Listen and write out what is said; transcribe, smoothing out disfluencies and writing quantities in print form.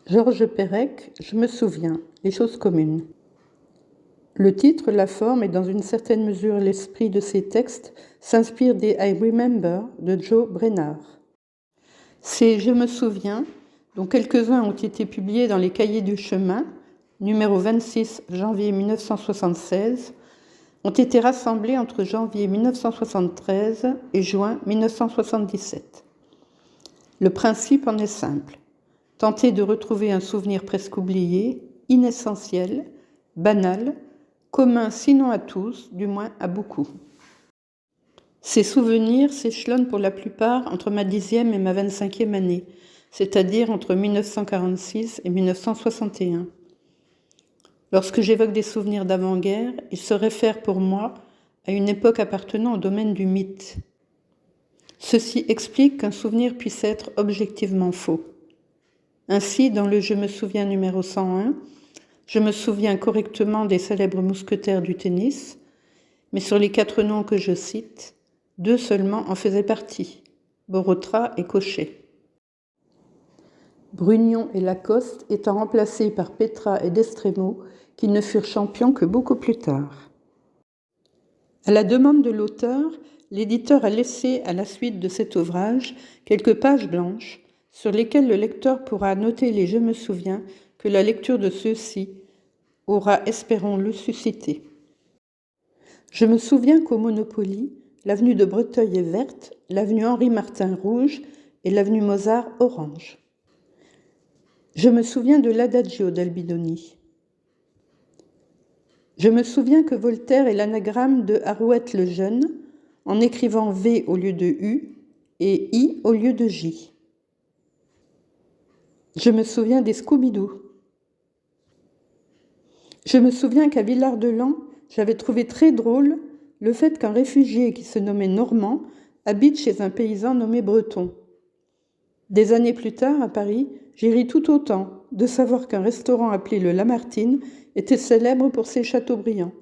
Georges Perec, Je me souviens, les choses communes. Le titre, la forme et dans une certaine mesure l'esprit de ces textes s'inspirent des I Remember de Joe Brenard. Ces Je me souviens, dont quelques-uns ont été publiés dans les Cahiers du chemin, numéro 26 janvier 1976, ont été rassemblés entre janvier 1973 et juin 1977. Le principe en est simple. Tenter de retrouver un souvenir presque oublié, inessentiel, banal, commun sinon à tous, du moins à beaucoup. Ces souvenirs s'échelonnent pour la plupart entre ma 10e et ma 25e année, c'est-à-dire entre 1946 et 1961. Lorsque j'évoque des souvenirs d'avant-guerre, ils se réfèrent pour moi à une époque appartenant au domaine du mythe. Ceci explique qu'un souvenir puisse être objectivement faux. Ainsi, dans le Je me souviens numéro 101, je me souviens correctement des célèbres mousquetaires du tennis, mais sur les 4 noms que je cite, 2 seulement en faisaient partie, Borotra et Cochet. Brugnon et Lacoste étant remplacés par Petra et Destremo, qui ne furent champions que beaucoup plus tard. À la demande de l'auteur, l'éditeur a laissé à la suite de cet ouvrage quelques pages blanches sur lesquelles le lecteur pourra noter les Je me souviens que la lecture de ceux-ci aura, espérons-le, suscité. Je me souviens qu'au Monopoly, l'avenue de Breteuil est verte, l'avenue Henri-Martin rouge et l'avenue Mozart orange. Je me souviens de l'Adagio d'Albinoni. Je me souviens que Voltaire est l'anagramme de Arouet le Jeune, en écrivant V au lieu de U et I au lieu de J. Je me souviens des Scooby-Doo. Je me souviens qu'à Villard-de-Lans, j'avais trouvé très drôle le fait qu'un réfugié qui se nommait Normand habite chez un paysan nommé Breton. Des années plus tard, à Paris, j'ai ri tout autant de savoir qu'un restaurant appelé le Lamartine était célèbre pour ses chateaubriands.